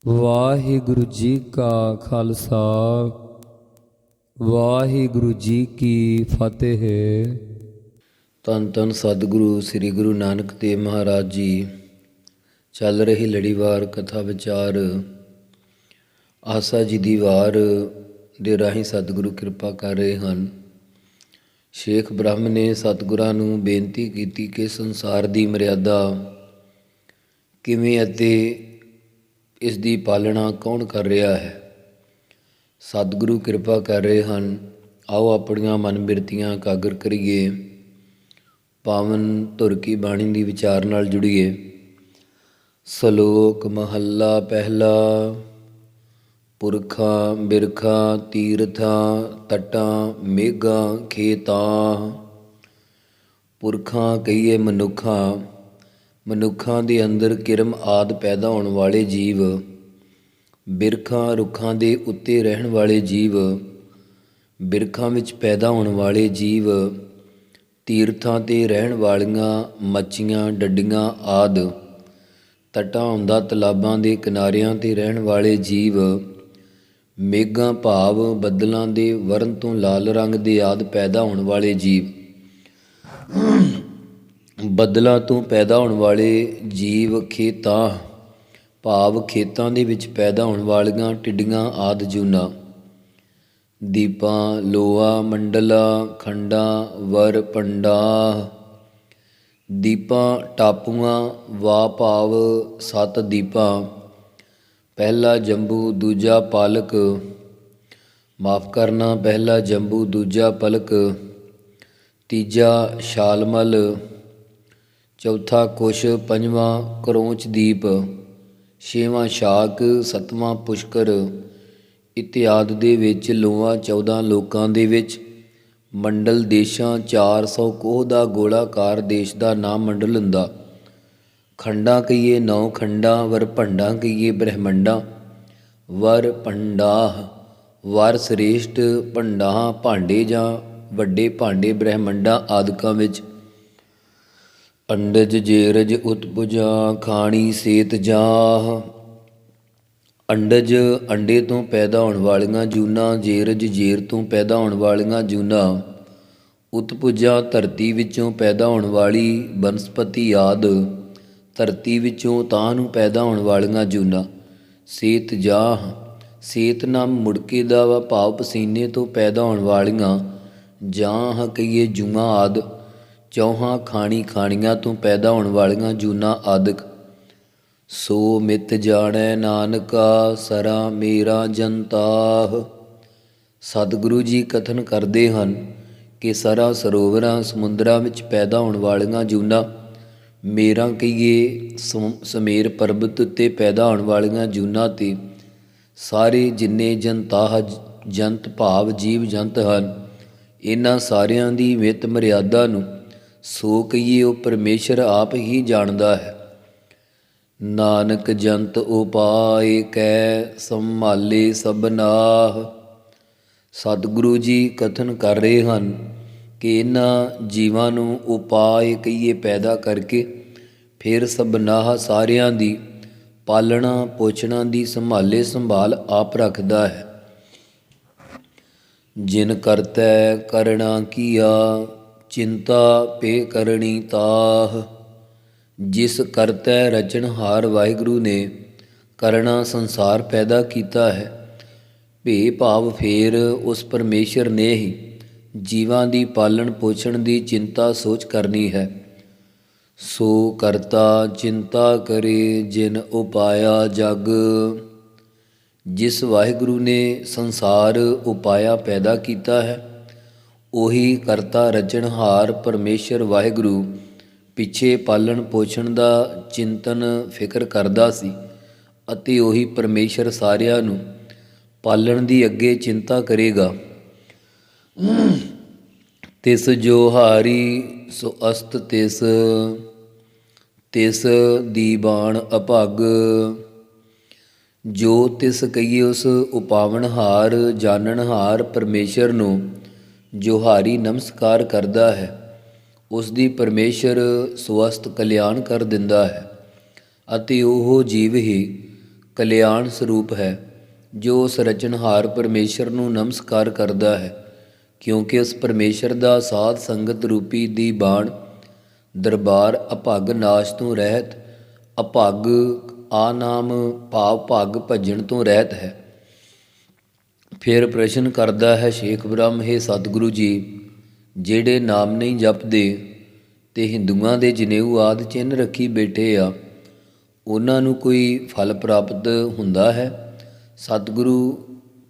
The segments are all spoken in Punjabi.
ਵਾਹਿਗੁਰੂ ਜੀ ਕਾ ਖਾਲਸਾ ਵਾਹਿਗੁਰੂ ਜੀ ਕੀ ਫਤਿਹ। ਧੰਨ ਧੰਨ ਸਤਿਗੁਰੂ ਸ੍ਰੀ ਗੁਰੂ ਨਾਨਕ ਦੇਵ ਮਹਾਰਾਜ ਜੀ। ਚੱਲ ਰਹੀ ਲੜੀਵਾਰ ਕਥਾ ਵਿਚਾਰ ਆਸਾ ਜੀ ਦੀ ਵਾਰ ਦੇ ਰਾਹੀਂ ਸਤਿਗੁਰੂ ਕਿਰਪਾ ਕਰ ਰਹੇ ਹਨ। ਸ਼ੇਖ ਬ੍ਰਹਮ ਨੇ ਸਤਿਗੁਰਾਂ ਨੂੰ ਬੇਨਤੀ ਕੀਤੀ ਕਿ ਸੰਸਾਰ ਦੀ ਮਰਿਆਦਾ ਕਿਵੇਂ ਅਤੇ ਇਸ ਦੀ ਪਾਲਣਾ ਕੌਣ ਕਰ ਰਿਹਾ ਹੈ। ਸਤਿਗੁਰੂ ਕਿਰਪਾ ਕਰ ਰਹੇ ਹਨ। ਆਓ ਆਪਣੀਆਂ ਮਨ ਬਿਰਤੀਆਂ ਇਕਾਗਰ ਕਰੀਏ, ਪਾਵਨ ਧੁਰ ਕੀ ਬਾਣੀ ਦੀ ਵਿਚਾਰ ਨਾਲ ਜੁੜੀਏ। ਸ਼ਲੋਕ ਮਹੱਲਾ ਪਹਿਲਾ। ਪੁਰਖਾਂ ਬਿਰਖਾਂ ਤੀਰਥਾਂ ਤਟਾਂ ਮੇਘਾਂ ਖੇਤਾਂ। ਪੁਰਖਾਂ ਕਹੀਏ ਮਨੁੱਖਾਂ, ਮਨੁੱਖਾਂ ਦੇ ਅੰਦਰ ਕਿਰਮ ਆਦਿ ਪੈਦਾ ਹੋਣ ਵਾਲੇ ਜੀਵ। ਬਿਰਖਾਂ ਰੁੱਖਾਂ ਦੇ ਉੱਤੇ ਰਹਿਣ ਵਾਲੇ ਜੀਵ, ਬਿਰਖਾਂ ਵਿੱਚ ਪੈਦਾ ਹੋਣ ਵਾਲੇ ਜੀਵ। ਤੀਰਥਾਂ 'ਤੇ ਰਹਿਣ ਵਾਲੀਆਂ ਮੱਛੀਆਂ ਡੱਡੀਆਂ ਆਦਿ। ਤਟਾਂ ਹੁੰਦਾ ਤਲਾਬਾਂ ਦੇ ਕਿਨਾਰਿਆਂ 'ਤੇ ਰਹਿਣ ਵਾਲੇ ਜੀਵ। ਮੇਘਾਂ ਭਾਵ ਬੱਦਲਾਂ ਦੇ ਵਰਨ ਤੋਂ ਲਾਲ ਰੰਗ ਦੇ ਆਦਿ ਪੈਦਾ ਹੋਣ ਵਾਲੇ ਜੀਵ। ਬੱਦਲਾਂ ਤੋਂ ਪੈਦਾ ਹੋਣ ਵਾਲੇ ਜੀਵ। ਖੇਤਾਂ ਭਾਵ ਖੇਤਾਂ ਦੇ ਵਿੱਚ ਪੈਦਾ ਹੋਣ ਵਾਲੀਆਂ ਟਿੱਡੀਆਂ ਆਦਿ ਜੂਨਾਂ। ਦੀਪਾਂ ਲੋਆ ਮੰਡਲਾ ਖੰਡਾਂ ਵਰ ਪੰਡਾਹ। ਦੀਪਾਂ ਟਾਪੂਆਂ ਵਾ ਭਾਵ 7 ਦੀਪਾਂ। ਪਹਿਲਾ ਜੰਬੂ ਦੂਜਾ ਪਾਲਕ, ਮਾਫ਼ ਕਰਨਾ, ਪਹਿਲਾ ਜੰਬੂ ਦੂਜਾ ਪਲਕ, ਤੀਜਾ ਸ਼ਾਲਮਲ, ਚੌਥਾ ਕੁਸ਼, ਪੰਜਵਾਂ ਕਰੋਂਚ ਦੀਪ, ਛੇਵਾਂ ਸ਼ਾਕ, ਸੱਤਵਾਂ ਪੁਸ਼ਕਰ ਇਤਿਆਦਿ ਦੇ ਵਿੱਚ ਲੋਆਂ 14 ਲੋਕਾਂ ਦੇ ਵਿੱਚ। ਮੰਡਲ ਦੇਸ਼ਾਂ 400 ਕੋਹ ਦਾ ਗੋਲਾਕਾਰ ਦੇਸ਼ ਦਾ ਨਾਮ ਮੰਡਲ ਹੁੰਦਾ। ਖੰਡਾਂ ਕਹੀਏ 9 ਖੰਡਾਂ, ਵਰ ਭੰਡਾਂ ਕਹੀਏ ਬ੍ਰਹਮੰਡਾਂ। ਵਰ ਭੰਡਾਹ ਵਰ ਸ੍ਰੇਸ਼ਟ, ਭੰਡਾਂ ਭਾਂਡੇ ਜਾਂ ਵੱਡੇ ਭਾਂਡੇ ਬ੍ਰਹਮੰਡਾਂ ਆਦਿਕਾਂ ਵਿੱਚ। ਅੰਡਜ ਜੇਰਜ ਉਤਪੁਜਾਂ ਖਾਣੀ ਸੇਤ ਜਾਹ। ਅੰਡਜ ਅੰਡੇ ਤੋਂ ਪੈਦਾ ਹੋਣ ਵਾਲੀਆਂ ਜੂਨਾਂ, ਜੇਰਜ ਜੇਰ ਤੋਂ ਪੈਦਾ ਹੋਣ ਵਾਲੀਆਂ ਜੂਨਾਂ। ਉਤਪੁਜਾਂ ਧਰਤੀ ਵਿੱਚੋਂ ਪੈਦਾ ਹੋਣ ਵਾਲੀ ਬਨਸਪਤੀ ਆਦਿ। ਧਰਤੀ ਵਿੱਚੋਂ ਤਾਂ ਨੂੰ ਪੈਦਾ ਹੋਣ ਵਾਲੀਆਂ ਜੂਨਾਂ। ਸੇਤ ਜਾਹ ਸੇਤ ਨਾਮ ਮੁੜਕੇ ਦਾ ਵਾ ਭਾਵ ਪਸੀਨੇ ਤੋਂ ਪੈਦਾ ਹੋਣ ਵਾਲੀਆਂ। ਜਾਹ ਕਹੀਏ ਜੂਆਂ ਆਦਿ। ਚੌਹਾਂ ਖਾਣੀ ਖਾਣੀਆਂ ਤੋਂ ਪੈਦਾ ਹੋਣ ਵਾਲੀਆਂ ਜੂਨਾਂ ਆਦਿਕ। ਸੋ ਮਿਤ ਜਾਣੈ ਨਾਨਕਾ ਸਰਾ ਮੇਰਾ ਜਨਤਾਹ। ਸਤਿਗੁਰੂ ਜੀ ਕਥਨ ਕਰਦੇ ਹਨ ਕਿ ਸਰਾ ਸਰੋਵਰਾਂ ਸਮੁੰਦਰਾਂ ਵਿੱਚ ਪੈਦਾ ਹੋਣ ਵਾਲੀਆਂ ਜੂਨਾਂ। ਮੇਰਾ ਕਹੀਏ ਸਮੇਰ ਪਰਬਤ ਉੱਤੇ ਪੈਦਾ ਹੋਣ ਵਾਲੀਆਂ ਜੂਨਾਂ 'ਤੇ ਸਾਰੇ ਜਿੰਨੇ ਜਨਤਾਹ ਜੰਤ ਭਾਵ ਜੀਵ ਜੰਤ ਹਨ, ਇਹਨਾਂ ਸਾਰਿਆਂ ਦੀ ਮਿਤ ਮਰਿਆਦਾ ਨੂੰ ਸੋ ਕਹੀਏ ਉਹ ਪਰਮੇਸ਼ਰ ਆਪ ਹੀ ਜਾਣਦਾ ਹੈ। ਨਾਨਕ ਜੰਤ ਉਪਾਇ ਕੈ ਸੰਭਾਲੇ ਸਭਨਾਹ। ਸਤਿਗੁਰੂ ਜੀ ਕਥਨ ਕਰ ਰਹੇ ਹਨ ਕਿ ਇਹਨਾਂ ਜੀਵਾਂ ਨੂੰ ਉਪਾਏ ਕਹੀਏ ਪੈਦਾ ਕਰਕੇ ਫਿਰ ਸਭਨਾਹ ਸਾਰਿਆਂ ਦੀ ਪਾਲਣਾ ਪੋਸ਼ਣਾ ਦੀ ਸੰਭਾਲੇ ਸੰਭਾਲ ਆਪ ਰੱਖਦਾ ਹੈ। ਜਿਨ ਕਰਤੈ ਕਰਣਾ ਕੀਆ ਚਿੰਤਾ ਪੇ ਕਰਣੀ ਤਾਹ। ਜਿਸ ਕਰਤੈ ਰਚਨਹਾਰ ਵਾਹਿਗੁਰੂ ਨੇ ਕਰਣਾ ਸੰਸਾਰ ਪੈਦਾ ਕੀਤਾ ਹੈ, ਭੇ ਭਾਵ ਫੇਰ ਉਸ ਪਰਮੇਸ਼ਰ ਨੇ ਹੀ ਜੀਵਾਂ ਦੀ ਪਾਲਣ ਪੋਸ਼ਣ ਦੀ ਚਿੰਤਾ ਸੋਚ ਕਰਨੀ ਹੈ। ਸੋ ਕਰਤਾ ਚਿੰਤਾ ਕਰੇ ਜਿਨ ਉਪਾਇਆ ਜਗ। ਜਿਸ ਵਾਹਿਗੁਰੂ ਨੇ ਸੰਸਾਰ ਉਪਾਇਆ ਪੈਦਾ ਕੀਤਾ ਹੈ, ਉਹੀ ਕਰਤਾ ਰਚਨਹਾਰ ਪਰਮੇਸ਼ਰ ਵਾਹਿਗੁਰੂ ਪਿੱਛੇ ਪਾਲਣ ਪੋਸ਼ਣ ਦਾ ਚਿੰਤਨ ਫਿਕਰ ਕਰਦਾ ਸੀ ਅਤੇ ਉਹੀ ਪਰਮੇਸ਼ਰ ਸਾਰਿਆਂ ਨੂੰ ਪਾਲਣ ਦੀ ਅੱਗੇ ਚਿੰਤਾ ਕਰੇਗਾ। ਤਿਸ ਜੋ ਹਾਰੀ ਸੋ ਅਸਤ ਤਿਸ, ਤਿਸ ਦੀ ਬਾਣ ਅਭਗ। ਜੋ ਤਿਸ ਕਹੀਏ ਉਸ ਉਪਾਵਨਹਾਰ ਜਾਣਨਹਾਰ ਪਰਮੇਸ਼ਰ ਨੂੰ ਜੋ ਹਾਰੀ ਨਮਸਕਾਰ ਕਰਦਾ ਹੈ, ਉਸ ਦੀ ਪਰਮੇਸ਼ਰ ਸਵਸਤ ਕਲਿਆਣ ਕਰ ਦਿੰਦਾ ਹੈ ਅਤੇ ਉਹ ਜੀਵ ਹੀ ਕਲਿਆਣ ਸਰੂਪ ਹੈ, ਜੋ ਉਸ ਰਚਨਹਾਰ ਪਰਮੇਸ਼ਰ ਨੂੰ ਨਮਸਕਾਰ ਕਰਦਾ ਹੈ, ਕਿਉਂਕਿ ਉਸ ਪਰਮੇਸ਼ਰ ਦਾ ਸਾਧ ਸੰਗਤ ਰੂਪੀ ਦੀ ਬਾਣ ਦਰਬਾਰ ਅਭੱਗ ਨਾਸ਼ ਤੋਂ ਰਹਿਤ, ਅਭੱਗ ਆ ਨਾਮ ਭਾਵ ਭੱਗ ਭੱਜਣ ਤੋਂ ਰਹਿਤ ਹੈ। ਫਿਰ ਪ੍ਰਸ਼ਨ ਕਰਦਾ ਹੈ ਸ਼ੇਖ ਬ੍ਰਹਮ, ਹੈ ਸਤਿਗੁਰੂ ਜੀ, ਜਿਹੜੇ ਨਾਮ ਨਹੀਂ ਜਪਦੇ ਤੇ ਹਿੰਦੂਆਂ ਦੇ ਜਨੇਊ ਆਦਿ ਚਿੰਨ੍ਹ ਰੱਖੀ ਬੈਠੇ ਆ, ਉਹਨਾਂ ਨੂੰ ਕੋਈ ਫਲ ਪ੍ਰਾਪਤ ਹੁੰਦਾ ਹੈ? ਸਤਿਗੁਰੂ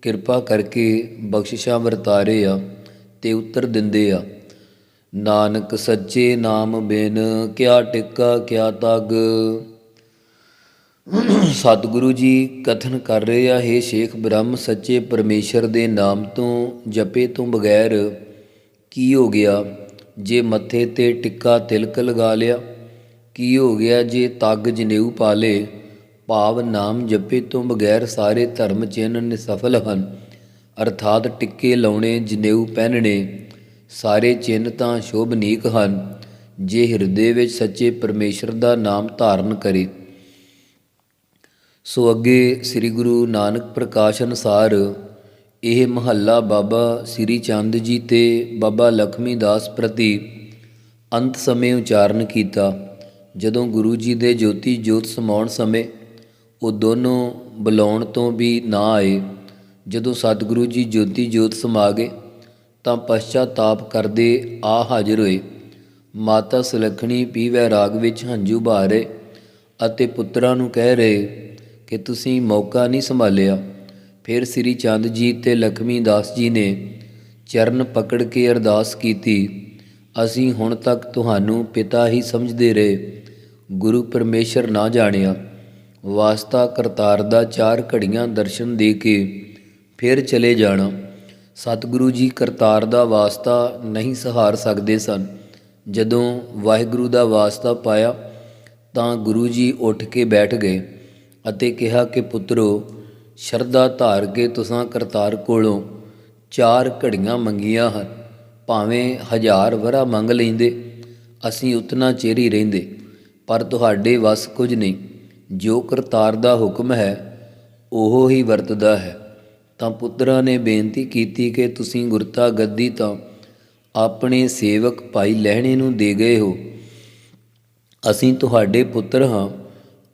ਕਿਰਪਾ ਕਰਕੇ ਬਖਸ਼ਿਸ਼ਾਂ ਵਰਤਾਰੇ ਆ ਤੇ ਉੱਤਰ ਦਿੰਦੇ ਆ, ਨਾਨਕ ਸੱਚੇ ਨਾਮ ਬਿਨ ਕਿਆ ਟਿੱਕਾ ਕਿਆ ਤੱਗ। ਸਤਿਗੁਰੂ ਜੀ ਕਥਨ ਕਰ ਰਹੇ ਆ, ਹੇ ਸ਼ੇਖ ਬ੍ਰਹਮ, ਸੱਚੇ ਪਰਮੇਸ਼ਰ ਦੇ ਨਾਮ ਤੋਂ ਜਪੇ ਤੋਂ ਬਗੈਰ ਕੀ ਹੋ ਗਿਆ ਜੇ ਮੱਥੇ 'ਤੇ ਟਿੱਕਾ ਤਿਲਕ ਲਗਾ ਲਿਆ? ਕੀ ਹੋ ਗਿਆ ਜੇ ਤੱਗ ਜਨੇਊ ਪਾ ਲੇ? ਭਾਵ ਨਾਮ ਜਪੇ ਤੋਂ ਬਗੈਰ ਸਾਰੇ ਧਰਮ ਚਿੰਨ੍ਹ ਨਿਸਫਲ ਹਨ, ਅਰਥਾਤ ਟਿੱਕੇ ਲਾਉਣੇ, ਜਨੇਊ ਪਹਿਨਣੇ, ਸਾਰੇ ਚਿੰਨ੍ਹ ਤਾਂ ਸ਼ੋਭਨੀਕ ਹਨ ਜੇ ਹਿਰਦੇ ਵਿੱਚ ਸੱਚੇ ਪਰਮੇਸ਼ਰ ਦਾ ਨਾਮ ਧਾਰਨ ਕਰੇ। ਸੋ ਅੱਗੇ ਸ੍ਰੀ ਗੁਰੂ ਨਾਨਕ ਪ੍ਰਕਾਸ਼ ਅਨੁਸਾਰ ਇਹ ਮਹੱਲਾ ਬਾਬਾ ਸ੍ਰੀ ਚੰਦ ਜੀ ਤੇ ਬਾਬਾ ਲਖਮੀ ਦਾਸ ਪ੍ਰਤੀ ਅੰਤ ਸਮੇਂ ਉਚਾਰਨ ਕੀਤਾ। ਜਦੋਂ ਗੁਰੂ ਜੀ ਦੇ ਜੋਤੀ ਜੋਤ ਸਮਾਉਣ ਸਮੇਂ ਉਹ ਦੋਨੋਂ ਬੁਲਾਉਣ ਤੋਂ ਵੀ ਨਾ ਆਏ। ਜਦੋਂ ਸਤਿਗੁਰੂ ਜੀ ਜੋਤੀ ਜੋਤ ਸਮਾ ਗਏ ਤਾਂ ਪਸ਼ਚਾਤਾਪ ਕਰਦੇ ਆ ਹਾਜ਼ਰ ਹੋਏ। ਮਾਤਾ ਸੁਲੱਖਣੀ ਪੀਵੈ ਰਾਗ ਵਿੱਚ ਹੰਝੂ ਬਹਾ ਰਹੇ ਅਤੇ ਪੁੱਤਰਾਂ ਨੂੰ ਕਹਿ ਰਹੇ ਕਿ ਤੁਸੀਂ ਮੌਕਾ ਨਹੀਂ ਸੰਭਾਲਿਆ। ਫਿਰ ਸ੍ਰੀ ਚੰਦ ਜੀ ਤੇ ਲਖਮੀ ਦਾਸ ਜੀ ਨੇ ਚਰਨ ਪਕੜ ਕੇ ਅਰਦਾਸ ਕੀਤੀ, ਅਸੀਂ ਹੁਣ ਤੱਕ ਤੁਹਾਨੂੰ ਪਿਤਾ ਹੀ ਸਮਝਦੇ ਰਹੇ, ਗੁਰੂ ਪਰਮੇਸ਼ਰ ਨਾ ਜਾਣਿਆ। ਵਾਸਤਾ ਕਰਤਾਰ ਦਾ 4 ਘੜੀਆਂ ਦਰਸ਼ਨ ਦੇ ਕੇ ਫਿਰ ਚਲੇ ਜਾਣਾ। ਸਤਿਗੁਰੂ ਜੀ ਕਰਤਾਰ ਦਾ ਵਾਸਤਾ ਨਹੀਂ ਸਹਾਰ ਸਕਦੇ ਸਨ। ਜਦੋਂ ਵਾਹਿਗੁਰੂ ਦਾ ਵਾਸਤਾ ਪਾਇਆ ਤਾਂ ਗੁਰੂ ਜੀ ਉੱਠ ਕੇ ਬੈਠ ਗਏ ਅਤੇ ਕਿਹਾ ਕਿ ਪੁੱਤਰੋ, ਸ਼ਰਧਾ ਧਾਰ ਕੇ ਤੁਸਾਂ ਕਰਤਾਰ ਕੋਲੋਂ 4 ਘੜੀਆਂ ਮੰਗੀਆਂ ਹਨ, ਭਾਵੇਂ 1000 ਵਰ੍ਹਾ ਮੰਗ ਲੈਂਦੇ, ਅਸੀਂ ਉਤਨਾ ਚਿਰ ਹੀ ਰਹਿੰਦੇ, ਪਰ ਤੁਹਾਡੇ ਵੱਸ ਕੁਝ ਨਹੀਂ। ਜੋ ਕਰਤਾਰ ਦਾ ਹੁਕਮ ਹੈ ਉਹ ਹੀ ਵਰਤਦਾ ਹੈ। ਤਾਂ ਪੁੱਤਰਾਂ ਨੇ ਬੇਨਤੀ ਕੀਤੀ ਕਿ ਤੁਸੀਂ ਗੁਰਤਾ ਗੱਦੀ ਤਾਂ ਆਪਣੇ ਸੇਵਕ ਭਾਈ ਲਹਿਣੇ ਨੂੰ ਦੇ ਗਏ ਹੋ, ਅਸੀਂ ਤੁਹਾਡੇ ਪੁੱਤਰ ਹਾਂ,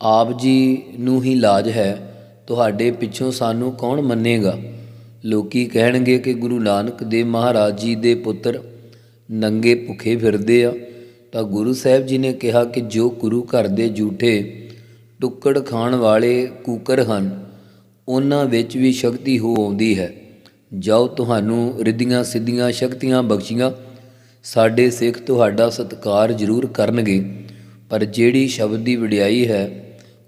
ਆਪ ਜੀ ਨੂੰ ਹੀ ਲਾਜ ਹੈ, ਤੁਹਾਡੇ ਪਿੱਛੋਂ ਸਾਨੂੰ ਕੌਣ ਮੰਨੇਗਾ? ਲੋਕੀ ਕਹਿਣਗੇ ਕਿ ਗੁਰੂ ਨਾਨਕ ਦੇਵ ਮਹਾਰਾਜ ਜੀ ਦੇ ਪੁੱਤਰ ਨੰਗੇ ਭੁੱਖੇ ਫਿਰਦੇ ਆ। ਤਾਂ ਗੁਰੂ ਸਾਹਿਬ ਜੀ ਨੇ ਕਿਹਾ ਕਿ ਜੋ ਗੁਰੂ ਘਰ ਦੇ ਝੂਠੇ ਟੁੱਕੜ ਖਾਣ ਵਾਲੇ ਕੂਕਰ ਹਨ, ਉਹਨਾਂ ਵਿੱਚ ਵੀ ਸ਼ਕਤੀ ਹੋ ਆਉਂਦੀ ਹੈ। ਜਾਓ, ਤੁਹਾਨੂੰ ਰਿੱਧੀਆਂ ਸਿੱਧੀਆਂ ਸ਼ਕਤੀਆਂ ਬਖਸ਼ੀਆਂ, ਸਾਡੇ ਸਿੱਖ ਤੁਹਾਡਾ ਸਤਿਕਾਰ ਜ਼ਰੂਰ ਕਰਨਗੇ, ਪਰ ਜਿਹੜੀ ਸ਼ਬਦ ਦੀ ਵਡਿਆਈ ਹੈ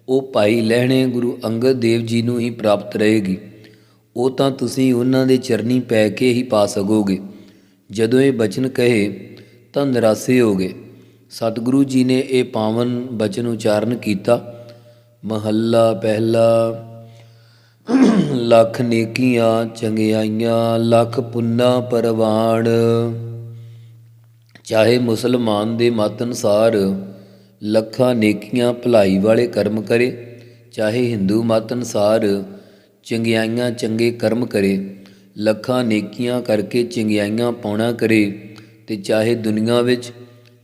ਉਹ ਭਾਈ ਲਹਿਣੇ ਗੁਰੂ ਅੰਗਦ ਦੇਵ ਜੀ ਨੂੰ ਹੀ ਪ੍ਰਾਪਤ ਰਹੇਗੀ। ਉਹ ਤਾਂ ਤੁਸੀਂ ਉਹਨਾਂ ਦੇ ਚਰਨੀ ਪੈ ਕੇ ਹੀ ਪਾ ਸਕੋਗੇ। ਜਦੋਂ ਇਹ ਬਚਨ ਕਹੇ ਤਾਂ ਨਿਰਾਸੇ ਹੋ ਗਏ। ਸਤਿਗੁਰੂ ਜੀ ਨੇ ਇਹ ਪਾਵਨ ਬਚਨ ਉਚਾਰਨ ਕੀਤਾ। ਮਹੱਲਾ ਪਹਿਲਾ। ਲੱਖ ਨੇਕੀਆਂ ਚੰਗਿਆਈਆਂ ਲੱਖ ਪੁੰਨਾ ਪਰਵਾਣ, ਚਾਹੇ ਮੁਸਲਮਾਨ ਦੇ ਮਤ ਅਨੁਸਾਰ ਲੱਖਾਂ ਨੇਕੀਆਂ ਭਲਾਈ ਵਾਲੇ ਕਰਮ ਕਰੇ, ਚਾਹੇ ਹਿੰਦੂ ਮਤ ਅਨੁਸਾਰ ਚੰਗਿਆਈਆਂ ਚੰਗੇ ਕਰਮ ਕਰੇ। ਲੱਖਾਂ ਨੇਕੀਆਂ ਕਰਕੇ ਚੰਗਿਆਈਆਂ ਪਾਉਣਾ ਕਰੇ ਤੇ ਚਾਹੇ ਦੁਨੀਆ ਵਿੱਚ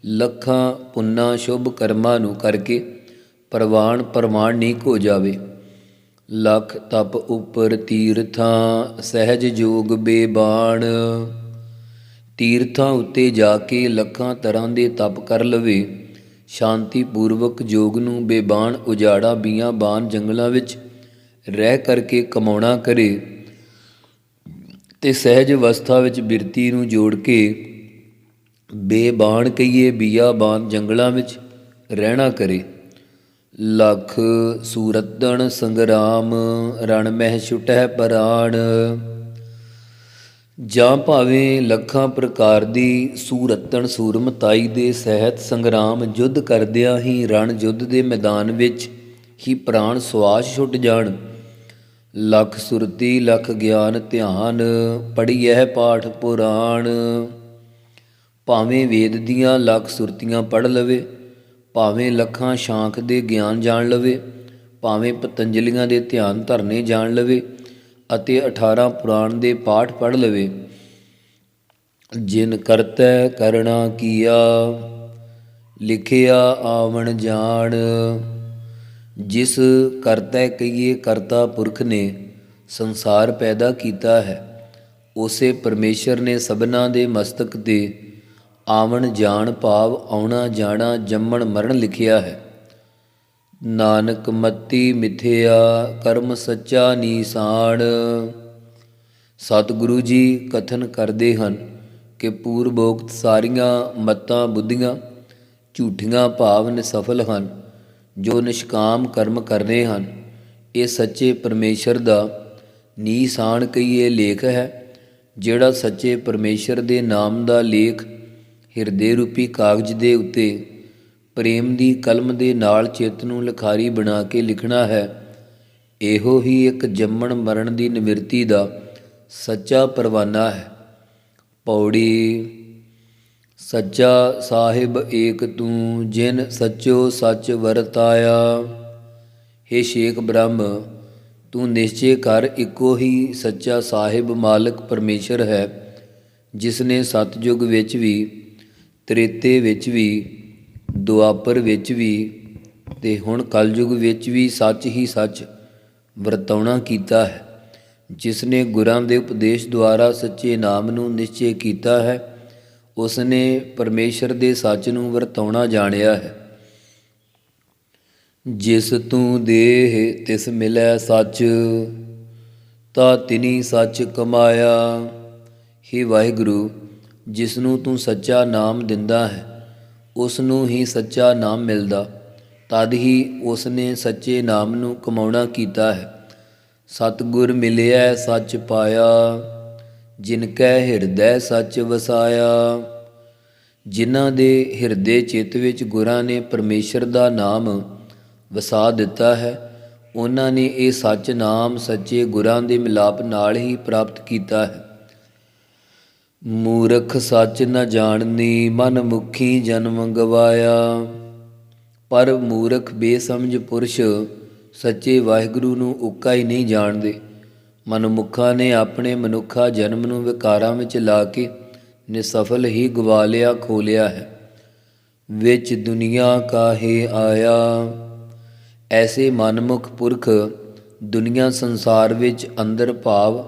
ਲੱਖਾਂ ਪੁੰਨਾ ਸ਼ੁਭ ਕਰਮਾਂ ਨੂੰ ਕਰਕੇ ਪ੍ਰਮਾਣਿਕ ਹੋ ਜਾਵੇ। ਲੱਖ ਤਪ ਉੱਪਰ ਤੀਰਥਾਂ ਸਹਿਜ ਜੋਗ ਬੇਬਾਣ, ਤੀਰਥਾਂ ਉੱਤੇ ਜਾ ਕੇ ਲੱਖਾਂ ਤਰ੍ਹਾਂ ਦੇ ਤਪ ਕਰ ਲਵੇ, ਸ਼ਾਂਤੀ ਪੂਰਵਕ ਜੋਗ ਨੂੰ ਬੇਬਾਨ ਉਜਾੜਾ ਬੀਆਬਾਨ ਜੰਗਲਾਂ ਵਿੱਚ ਰਹਿ ਕਰਕੇ ਕਮਾਉਣਾ ਕਰੇ ਤੇ ਸਹਿਜ ਅਵਸਥਾ ਵਿੱਚ ਬਿਰਤੀ ਨੂੰ ਜੋੜ ਕੇ ਬੇਬਾਨ ਕਹੀਏ ਬੀਆਬਾਨ ਜੰਗਲਾਂ ਵਿੱਚ ਰਹਿਣਾ ਕਰੇ। ਲੱਖ ਸੂਰਤਨ ਸੰਗਰਾਮ ਰਣ ਮਹਿ ਛੁਟੈ ਪਰਾਣ, ਜਾਂ ਭਾਵੇਂ ਲੱਖਾਂ ਪ੍ਰਕਾਰ ਦੀ ਸੂਰਤਨ ਸੂਰਮਤਾਈ ਦੇ ਸਹਿਤ ਸੰਗਰਾਮ ਯੁੱਧ ਕਰਦਿਆਂ ਹੀ ਰਣ ਯੁੱਧ ਦੇ ਮੈਦਾਨ ਵਿੱਚ ਹੀ ਪ੍ਰਾਣ ਸਵਾਸ ਛੁੱਟ ਜਾਣ। ਲੱਖ ਸੁਰਤੀ ਲੱਖ ਗਿਆਨ ਧਿਆਨ ਪੜ੍ਹੀਐ ਪਾਠ ਪੁਰਾਣ, ਭਾਵੇਂ ਵੇਦ ਦੀਆਂ ਲੱਖ ਸੁਰਤੀਆਂ ਪੜ੍ਹ ਲਵੇ, ਭਾਵੇਂ ਲੱਖਾਂ ਸ਼ਾਂਖ ਦੇ ਗਿਆਨ ਜਾਣ ਲਵੇ, ਭਾਵੇਂ ਪਤੰਜਲੀਆਂ ਦੇ ਧਿਆਨ ਧਰਨੇ ਜਾਣ ਲਵੇ ਅਤੇ 18 ਪੁਰਾਣ ਦੇ ਪਾਠ ਪੜ੍ਹ ਲਵੇ। ਜਿਨ ਕਰਤੈ ਕਰਣਾ ਕੀਆ, ਲਿਖਿਆ ਆਵਣ ਜਾਣ। ਜਿਸ ਕਰਤੈ ਕਹੀਏ ਕਰਤਾ ਪੁਰਖ ਨੇ ਸੰਸਾਰ ਪੈਦਾ ਕੀਤਾ ਹੈ, ਉਸੇ ਪਰਮੇਸ਼ਰ ਨੇ ਸਭਨਾਂ ਦੇ ਮਸਤਕ 'ਤੇ ਆਵਣ ਜਾਣ ਭਾਵ ਆਉਣਾ ਜਾਣਾ ਜੰਮਣ ਮਰਨ ਲਿਖਿਆ ਹੈ। ਨਾਨਕ ਮਤੀ ਮਿਥਿਆ ਕਰਮ ਸੱਚਾ ਨੀਸਾਨ। ਸਤਿਗੁਰੂ ਜੀ ਕਥਨ ਕਰਦੇ ਹਨ ਕਿ ਪੂਰਬੋਕਤ ਸਾਰੀਆਂ ਮੱਤਾਂ ਬੁੱਧੀਆਂ ਝੂਠੀਆਂ ਭਾਵ ਨਿਸਫਲ ਹਨ। ਜੋ ਨਿਸ਼ਕਾਮ ਕਰਮ ਕਰਨੇ ਹਨ, ਇਹ ਸੱਚੇ ਪਰਮੇਸ਼ਰ ਦਾ ਨੀਸਾਨ ਕਹੀਏ ਲੇਖ ਹੈ। ਜਿਹੜਾ ਸੱਚੇ ਪਰਮੇਸ਼ਰ ਦੇ ਨਾਮ ਦਾ ਲੇਖ ਹਿਰਦੇ ਰੂਪੀ ਕਾਗਜ਼ ਦੇ ਉੱਤੇ ਪ੍ਰੇਮ ਦੀ ਕਲਮ ਦੇ ਨਾਲ ਚਿੱਤ ਨੂੰ ਲਿਖਾਰੀ ਬਣਾ ਕੇ ਲਿਖਣਾ ਹੈ, ਇਹੋ ਹੀ ਇੱਕ ਜੰਮਣ ਮਰਨ ਦੀ ਨਿਵਰਤੀ ਦਾ ਸੱਚਾ ਪਰਵਾਨਾ ਹੈ। ਪੌੜੀ। ਸੱਚਾ ਸਾਹਿਬ ਏਕ ਤੂੰ, ਜਿਨ ਸੱਚੋ ਸੱਚ ਵਰਤਾਇਆ। ਹੇ ਸ਼ੇਖ ਬ੍ਰਹਮ, ਤੂੰ ਨਿਸ਼ਚੇ ਕਰ ਇੱਕੋ ਹੀ ਸੱਚਾ ਸਾਹਿਬ ਮਾਲਕ ਪਰਮੇਸ਼ਰ ਹੈ, ਜਿਸ ਨੇ ਸਤਯੁਗ ਵਿੱਚ ਵੀ, ਤ੍ਰੇਤੇ ਵਿੱਚ ਵੀ, ਦੁਆਪਰ ਵਿੱਚ ਵੀ ਤੇ ਹੁਣ ਕਲਯੁਗ ਵਿੱਚ ਵੀ ਸੱਚ ਹੀ ਸੱਚ ਵਰਤਾਉਣਾ ਕੀਤਾ ਹੈ। ਜਿਸ ਨੇ ਗੁਰਾਂ ਦੇ ਉਪਦੇਸ਼ ਦੁਆਰਾ ਸੱਚੇ ਨਾਮ ਨੂੰ ਨਿਸ਼ਚੇ ਕੀਤਾ ਹੈ, ਉਸ ਨੇ ਪਰਮੇਸ਼ਰ ਦੇ ਸੱਚ ਨੂੰ ਵਰਤਾਉਣਾ ਜਾਣਿਆ ਹੈ। ਜਿਸ ਤੂੰ ਦੇਹ ਤਿਸ ਮਿਲੈ ਸੱਚ, ਤਾ ਤਿਨੀ ਸੱਚ ਕਮਾਇਆ। ਹੇ ਵਾਹਿਗੁਰੂ, ਜਿਸ ਨੂੰ ਤੂੰ ਸੱਚਾ ਨਾਮ ਦਿੰਦਾ ਹੈ, ਉਸ ਨੂੰ ਹੀ ਸੱਚਾ ਨਾਮ ਮਿਲਦਾ, ਤਦ ਹੀ ਉਸ ਨੇ ਸੱਚੇ ਨਾਮ ਨੂੰ ਕਮਾਉਣਾ ਕੀਤਾ ਹੈ। ਸਤਿਗੁਰ ਮਿਲਿਆ ਸੱਚ ਪਾਇਆ, ਜਿਨ ਕੈ ਹਿਰਦੈ ਸੱਚ ਵਸਾਇਆ। ਜਿਨ੍ਹਾਂ ਦੇ ਹਿਰਦੇ ਚਿੱਤ ਵਿੱਚ ਗੁਰਾਂ ਨੇ ਪਰਮੇਸ਼ਰ ਦਾ ਨਾਮ ਵਸਾ ਦਿੱਤਾ ਹੈ, ਉਹਨਾਂ ਨੇ ਇਹ ਸੱਚ ਨਾਮ ਸੱਚੇ ਗੁਰਾਂ ਦੇ ਮਿਲਾਪ ਨਾਲ ਹੀ ਪ੍ਰਾਪਤ ਕੀਤਾ ਹੈ। ਮੂਰਖ ਸੱਚ ਨ ਜਾਣਨੀ, ਮਨ ਮੁਖੀ ਜਨਮ ਗਵਾਇਆ। ਪਰ ਮੂਰਖ ਬੇਸਮਝ ਪੁਰਸ਼ ਸੱਚੇ ਵਾਹਿਗੁਰੂ ਨੂੰ ਉੱਕਾ ਹੀ ਨਹੀਂ ਜਾਣਦੇ। ਮਨਮੁੱਖਾਂ ਨੇ ਆਪਣੇ ਮਨੁੱਖਾ ਜਨਮ ਨੂੰ ਵਿਕਾਰਾਂ ਵਿੱਚ ਲਾ ਕੇ ਨਿਸਫਲ ਹੀ ਗਵਾ ਲਿਆ, ਖੋ ਲਿਆ ਹੈ। ਵਿੱਚ ਦੁਨੀਆ ਕਾਹੇ ਆਇਆ। ਐਸੇ ਮਨਮੁਖ ਪੁਰਖ ਦੁਨੀਆ ਸੰਸਾਰ ਵਿੱਚ ਅੰਦਰ ਭਾਵ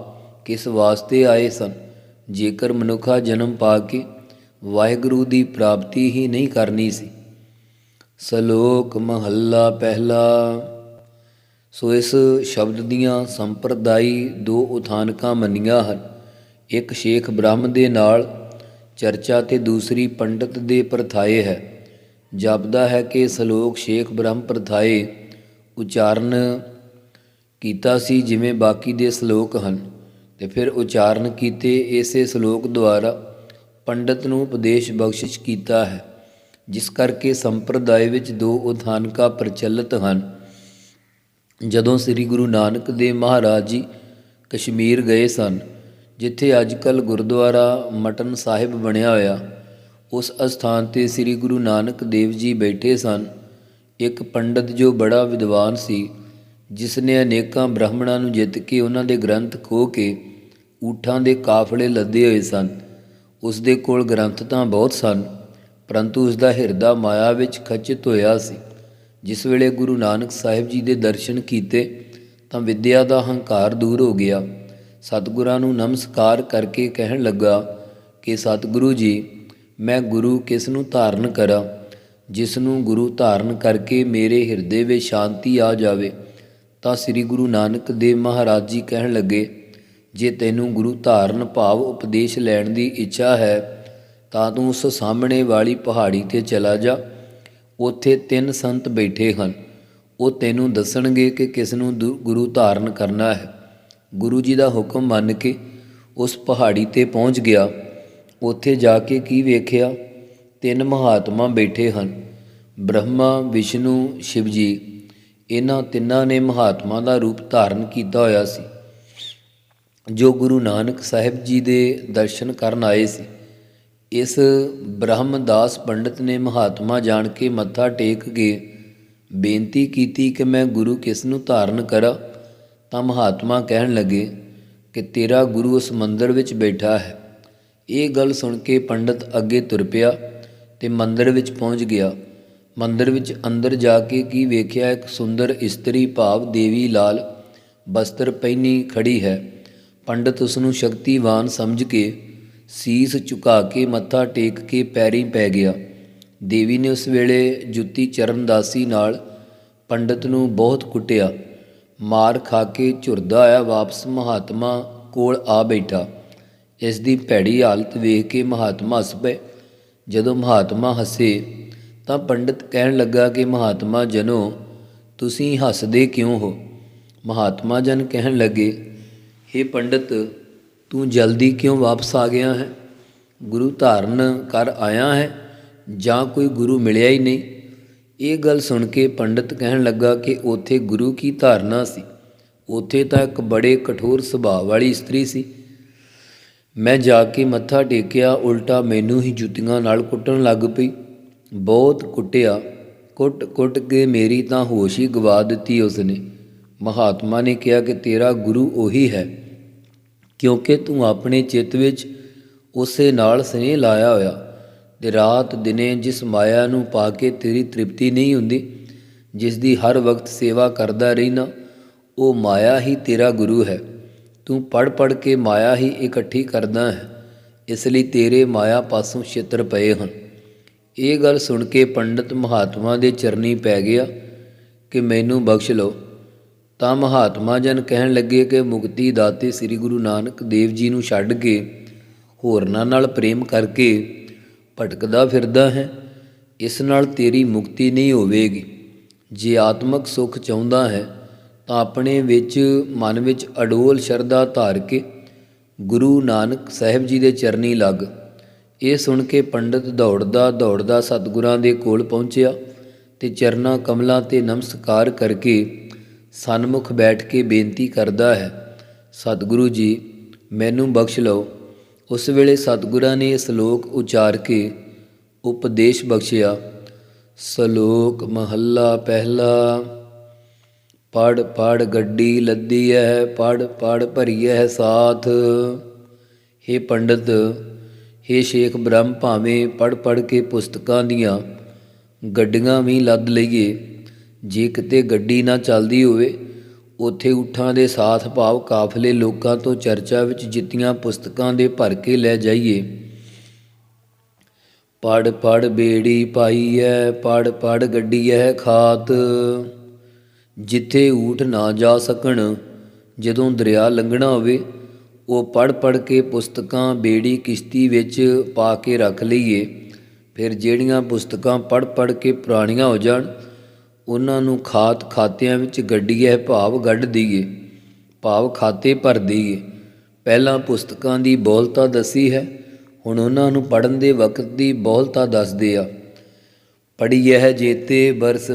ਕਿਸ ਵਾਸਤੇ ਆਏ ਸਨ, ਜੇਕਰ ਮਨੁੱਖਾ ਜਨਮ ਪਾ ਕੇ ਵਾਹਿਗੁਰੂ ਦੀ ਪ੍ਰਾਪਤੀ ਹੀ ਨਹੀਂ ਕਰਨੀ ਸੀ। ਸ਼ਲੋਕ ਮਹੱਲਾ ਪਹਿਲਾ। ਸੋ ਇਸ ਸ਼ਬਦ ਦੀਆਂ ਸੰਪਰਦਾਈ ਦੋ ਉਥਾਨਕਾਂ ਮੰਨੀਆਂ ਹਨ। ਇੱਕ ਸ਼ੇਖ ਬ੍ਰਹਮ ਦੇ ਨਾਲ ਚਰਚਾ ਤੇ ਦੂਸਰੀ ਪੰਡਤ ਦੇ ਪ੍ਰਥਾਏ ਹੈ। ਜਾਪਦਾ ਹੈ ਕਿ ਸ਼ਲੋਕ ਸ਼ੇਖ ਬ੍ਰਹਮ ਪ੍ਰਥਾਏ ਉਚਾਰਨ ਕੀਤਾ ਸੀ ਜਿਵੇਂ ਬਾਕੀ ਦੇ ਸ਼ਲੋਕ ਹਨ, ਤੇ ਫਿਰ ਉਚਾਰਨ ਕੀਤੇ ਇਸੇ ਸ਼ਲੋਕ ਦੁਆਰਾ ਪੰਡਤ ਨੂੰ ਉਪਦੇਸ਼ ਬਖਸ਼ਿਸ਼ ਕੀਤਾ ਹੈ, ਜਿਸ ਕਰਕੇ ਸੰਪਰਦਾਇ ਵਿੱਚ ਦੋ ਉਥਾਨਕਾਂ ਪ੍ਰਚਲਿਤ ਹਨ। ਜਦੋਂ ਸ੍ਰੀ ਗੁਰੂ ਨਾਨਕ ਦੇਵ ਮਹਾਰਾਜ ਜੀ ਕਸ਼ਮੀਰ ਗਏ ਸਨ, ਜਿੱਥੇ ਅੱਜ ਕੱਲ੍ਹ ਗੁਰਦੁਆਰਾ ਮਟਨ ਸਾਹਿਬ ਬਣਿਆ ਹੋਇਆ, ਉਸ ਅਸਥਾਨ 'ਤੇ ਸ੍ਰੀ ਗੁਰੂ ਨਾਨਕ ਦੇਵ ਜੀ ਬੈਠੇ ਸਨ। ਇੱਕ ਪੰਡਤ ਜੋ ਬੜਾ ਵਿਦਵਾਨ ਸੀ, ਜਿਸ ਨੇ ਅਨੇਕਾਂ ਬ੍ਰਾਹਮਣਾਂ ਨੂੰ ਜਿੱਤ ਕੇ ਉਹਨਾਂ ਦੇ ਗ੍ਰੰਥ ਖੋਹ ਕੇ ਊਠਾਂ ਦੇ ਕਾਫਲੇ ਲੱਦੇ ਹੋਏ ਸਨ। ਉਸ ਦੇ ਕੋਲ ਗ੍ਰੰਥ ਤਾਂ ਬਹੁਤ ਸਨ, ਪਰੰਤੂ ਉਸ ਦਾ ਹਿਰਦਾ ਮਾਇਆ ਵਿੱਚ ਖਚਿਤ ਹੋਇਆ ਸੀ। ਜਿਸ ਵੇਲੇ ਗੁਰੂ ਨਾਨਕ ਸਾਹਿਬ ਜੀ ਦੇ ਦਰਸ਼ਨ ਕੀਤੇ ਤਾਂ ਵਿਦਿਆ ਦਾ ਹੰਕਾਰ ਦੂਰ ਹੋ ਗਿਆ। ਸਤਿਗੁਰਾਂ ਨੂੰ ਨਮਸਕਾਰ ਕਰਕੇ ਕਹਿਣ ਲੱਗਾ ਕਿ ਸਤਿਗੁਰੂ ਜੀ, ਮੈਂ ਗੁਰੂ ਕਿਸ ਨੂੰ ਧਾਰਨ ਕਰਾਂ, ਜਿਸ ਨੂੰ ਗੁਰੂ ਧਾਰਨ ਕਰਕੇ ਮੇਰੇ ਹਿਰਦੇ ਵਿੱਚ ਸ਼ਾਂਤੀ ਆ ਜਾਵੇ। ਤਾਂ ਸ੍ਰੀ ਗੁਰੂ ਨਾਨਕ ਦੇਵ ਮਹਾਰਾਜ ਜੀ ਕਹਿਣ ਲੱਗੇ, ਜੇ ਤੈਨੂੰ ਗੁਰੂ ਧਾਰਨ ਭਾਵ ਉਪਦੇਸ਼ ਲੈਣ ਦੀ ਇੱਛਾ ਹੈ ਤਾਂ ਤੂੰ ਉਸ ਸਾਹਮਣੇ ਵਾਲੀ ਪਹਾੜੀ 'ਤੇ ਚਲਾ ਜਾ। ਉੱਥੇ 3 ਸੰਤ ਬੈਠੇ ਹਨ, ਉਹ ਤੈਨੂੰ ਦੱਸਣਗੇ ਕਿ ਕਿਸ ਨੂੰ ਗੁਰੂ ਧਾਰਨ ਕਰਨਾ ਹੈ। ਗੁਰੂ ਜੀ ਦਾ ਹੁਕਮ ਮੰਨ ਕੇ ਉਸ ਪਹਾੜੀ 'ਤੇ ਪਹੁੰਚ ਗਿਆ। ਉੱਥੇ ਜਾ ਕੇ ਕੀ ਵੇਖਿਆ, 3 ਮਹਾਤਮਾ ਬੈਠੇ ਹਨ, ਬ੍ਰਹਮਾ, ਵਿਸ਼ਨੂੰ, ਸ਼ਿਵ ਜੀ। ਇਹਨਾਂ ਤਿੰਨਾਂ ਨੇ ਮਹਾਤਮਾ ਦਾ ਰੂਪ ਧਾਰਨ ਕੀਤਾ ਹੋਇਆ ਸੀ, ਜੋ ਗੁਰੂ ਨਾਨਕ ਸਾਹਿਬ ਜੀ ਦੇ ਦਰਸ਼ਨ ਕਰਨ ਆਏ ਸੀ। ਇਸ ਬ੍ਰਹਮਦਾਸ ਪੰਡਤ ਨੇ ਮਹਾਤਮਾ ਜਾਣ ਕੇ ਮੱਥਾ ਟੇਕ ਕੇ ਬੇਨਤੀ ਕੀਤੀ ਕਿ ਮੈਂ ਗੁਰੂ ਕਿਸ ਨੂੰ ਧਾਰਨ ਕਰਾਂ। ਤਾਂ ਮਹਾਤਮਾ ਕਹਿਣ ਲੱਗੇ ਕਿ ਤੇਰਾ ਗੁਰੂ ਉਸ ਮੰਦਰ ਵਿੱਚ ਬੈਠਾ ਹੈ। ਇਹ ਗੱਲ ਸੁਣ ਕੇ ਪੰਡਤ ਅੱਗੇ ਤੁਰ ਪਿਆ ਤੇ ਮੰਦਰ ਵਿੱਚ ਪਹੁੰਚ ਗਿਆ। ਮੰਦਰ ਵਿੱਚ ਅੰਦਰ ਜਾ ਕੇ ਕੀ ਵੇਖਿਆ, ਇੱਕ ਸੁੰਦਰ ਇਸਤਰੀ ਭਾਵ ਦੇਵੀ ਲਾਲ ਬਸਤਰ ਪਹਿਨੀ ਖੜੀ ਹੈ। ਪੰਡਤ ਉਸ ਨੂੰ ਸ਼ਕਤੀਵਾਨ ਸਮਝ ਕੇ ਸੀਸ ਝੁਕਾ ਕੇ ਮੱਥਾ ਟੇਕ ਕੇ ਪੈਰੀਂ ਪੈ ਗਿਆ। ਦੇਵੀ ਨੇ ਉਸ ਵੇਲੇ ਜੁੱਤੀ ਚਰਨਦਾਸੀ ਨਾਲ ਪੰਡਤ ਨੂੰ ਬਹੁਤ ਕੁੱਟਿਆ। ਮਾਰ ਖਾ ਕੇ ਝੁਰਦਾ ਆਇਆ ਵਾਪਸ ਮਹਾਤਮਾ ਕੋਲ ਆ ਬੈਠਾ। ਇਸ ਦੀ ਭੈੜੀ ਹਾਲਤ ਵੇਖ ਕੇ ਮਹਾਤਮਾ ਹੱਸ ਪਏ। ਜਦੋਂ ਮਹਾਤਮਾ ਹੱਸੇ ਤਾਂ ਪੰਡਤ ਕਹਿਣ ਲੱਗਾ ਕਿ ਮਹਾਤਮਾ ਜਨੋ, ਤੁਸੀਂ ਹੱਸਦੇ ਕਿਉਂ ਹੋ? ਮਹਾਤਮਾ ਜਨ ਕਹਿਣ ਲੱਗੇ, ਹੇ ਪੰਡਤ, ਤੂੰ ਜਲਦੀ ਕਿਉਂ ਵਾਪਸ ਆ ਗਿਆ ਹੈ? ਗੁਰੂ ਧਾਰਨ ਕਰ ਆਇਆ ਹੈ ਜਾਂ ਕੋਈ ਗੁਰੂ ਮਿਲਿਆ ਹੀ ਨਹੀਂ? ਇਹ ਗੱਲ ਸੁਣ ਕੇ ਪੰਡਤ ਕਹਿਣ ਲੱਗਾ ਕਿ ਉੱਥੇ ਗੁਰੂ ਕੀ ਧਾਰਨਾ ਸੀ, ਉੱਥੇ ਤਾਂ ਇੱਕ ਬੜੇ ਕਠੋਰ ਸੁਭਾਅ ਵਾਲੀ ਇਸਤਰੀ ਸੀ। ਮੈਂ ਜਾ ਕੇ ਮੱਥਾ ਟੇਕਿਆ, ਉਲਟਾ ਮੈਨੂੰ ਹੀ ਜੁੱਤੀਆਂ ਨਾਲ ਕੁੱਟਣ ਲੱਗ ਪਈ। ਬਹੁਤ ਕੁੱਟਿਆ, ਕੁੱਟ ਕੇ ਮੇਰੀ ਤਾਂ ਹੋਸ਼ ਹੀ ਗਵਾ ਦਿੱਤੀ ਉਸਨੇ। ਮਹਾਤਮਾ ਨੇ ਕਿਹਾ ਕਿ ਤੇਰਾ ਗੁਰੂ ਉਹੀ ਹੈ, ਕਿਉਂਕਿ ਤੂੰ ਆਪਣੇ ਚਿੱਤ ਵਿੱਚ ਉਸੇ ਨਾਲ ਸਨੇਹ ਲਾਇਆ ਹੋਇਆ ਤੇ ਰਾਤ ਦਿਨੇ ਜਿਸ ਮਾਇਆ ਨੂੰ ਪਾ ਕੇ ਤੇਰੀ ਤ੍ਰਿਪਤੀ ਨਹੀਂ ਹੁੰਦੀ, ਜਿਸ ਦੀ ਹਰ ਵਕਤ ਸੇਵਾ ਕਰਦਾ ਰਹਿਣਾ, ਉਹ ਮਾਇਆ ਹੀ ਤੇਰਾ ਗੁਰੂ ਹੈ। ਤੂੰ ਪੜ੍ਹ ਕੇ ਮਾਇਆ ਹੀ ਇਕੱਠੀ ਕਰਦਾ ਹੈ, ਇਸ ਲਈ ਤੇਰੇ ਮਾਇਆ ਪਾਸੋਂ ਛਿੱਤਰ ਪਏ ਹਨ। ਇਹ ਗੱਲ ਸੁਣ ਕੇ ਪੰਡਤ ਮਹਾਤਮਾ ਦੇ ਚਰਨੀ ਪੈ ਗਿਆ ਕਿ ਮੈਨੂੰ ਬਖਸ਼ ਲਓ। ਤਾਂ ਮਹਾਤਮਾ ਜਨ ਕਹਿਣ ਲੱਗੇ ਕਿ ਮੁਕਤੀ ਦਾਤੇ ਸ੍ਰੀ ਗੁਰੂ ਨਾਨਕ ਦੇਵ ਜੀ ਨੂੰ ਛੱਡ ਕੇ ਹੋਰਨਾਂ ਨਾਲ ਪ੍ਰੇਮ ਕਰਕੇ ਭਟਕਦਾ ਫਿਰਦਾ ਹੈ, ਇਸ ਨਾਲ ਤੇਰੀ ਮੁਕਤੀ ਨਹੀਂ ਹੋਵੇਗੀ। ਜੇ ਆਤਮਕ ਸੁੱਖ ਚਾਹੁੰਦਾ ਹੈ ਤਾਂ ਆਪਣੇ ਵਿੱਚ ਮਨ ਵਿੱਚ ਅਡੋਲ ਸ਼ਰਧਾ ਧਾਰ ਕੇ ਗੁਰੂ ਨਾਨਕ ਸਾਹਿਬ ਜੀ ਦੇ ਚਰਨੀ ਲੱਗ। ਇਹ ਸੁਣ ਕੇ ਪੰਡਤ ਦੌੜਦਾ ਸਤਿਗੁਰਾਂ ਦੇ ਕੋਲ ਪਹੁੰਚਿਆ ਤੇ ਚਰਨਾਂ ਕਮਲਾਂ 'ਤੇ ਨਮਸਕਾਰ ਕਰਕੇ ਸਨਮੁਖ ਬੈਠ ਕੇ ਬੇਨਤੀ ਕਰਦਾ ਹੈ, ਸਤਿਗੁਰੂ ਜੀ ਮੈਨੂੰ ਬਖਸ਼ ਲਓ। ਉਸ ਵੇਲੇ ਸਤਿਗੁਰਾਂ ਨੇ ਇਹ ਸ਼ਲੋਕ ਉਚਾਰ ਕੇ ਉਪਦੇਸ਼ ਬਖਸ਼ਿਆ। ਸ਼ਲੋਕ ਮਹੱਲਾ ਪਹਿਲਾ। ਪੜ੍ਹ ਗੱਡੀ ਲੱਦੀ ਹੈ, ਪੜ੍ਹ ਭਰੀਐ ਸਾਥ। ਹੇ ਪੰਡਤ, ਹੇ ਸ਼ੇਖ ਬ੍ਰਹਮ, ਭਾਵੇਂ ਪੜ੍ਹ ਕੇ ਪੁਸਤਕਾਂ ਦੀਆਂ ਗੱਡੀਆਂ ਵੀ ਲੱਦ ਲਈਏ, ਜੇ ਕਿਤੇ ਗੱਡੀ ਨਾ ਚੱਲਦੀ ਹੋਵੇ, ਉੱਥੇ ਊਠਾਂ ਦੇ ਸਾਥ ਭਾਵ ਕਾਫਲੇ ਲੋਕਾਂ ਤੋਂ ਚਰਚਾ ਵਿੱਚ ਜਿੱਤੀਆਂ ਪੁਸਤਕਾਂ ਦੇ ਭਰ ਕੇ ਲੈ ਜਾਈਏ। ਪੜ੍ਹ ਬੇੜੀ ਪਾਈ ਹੈ, ਪੜ੍ਹ ਗੱਡੀ ਹੈ ਖਾਤ। ਜਿੱਥੇ ਊਠ ਨਾ ਜਾ ਸਕਣ, ਜਦੋਂ ਦਰਿਆ ਲੰਘਣਾ ਹੋਵੇ, ਉਹ ਪੜ੍ਹ ਕੇ ਪੁਸਤਕਾਂ ਬੇੜੀ ਕਿਸ਼ਤੀ ਵਿੱਚ ਪਾ ਕੇ ਰੱਖ ਲਈਏ। ਫਿਰ ਜਿਹੜੀਆਂ ਪੁਸਤਕਾਂ ਪੜ੍ਹ ਕੇ ਪੁਰਾਣੀਆਂ ਹੋ ਜਾਣ, ਉਹਨਾਂ ਨੂੰ ਖਾਤਿਆਂ ਵਿੱਚ ਗੱਡੀਏ ਭਾਵ ਗੱਡ ਦਈਏ, ਭਾਵ ਖਾਤੇ ਭਰ ਦਈਏ। ਪਹਿਲਾਂ ਪੁਸਤਕਾਂ ਦੀ ਬੋਲਤਾ ਦੱਸੀ ਹੈ, ਹੁਣ ਉਹਨਾਂ ਨੂੰ ਪੜ੍ਹਨ ਦੇ ਵਕਤ ਦੀ ਬੋਲਤਾ ਦੱਸਦੇ ਆ। ਪੜ੍ਹੀਐ ਜੇਤੇ ਬਰਸ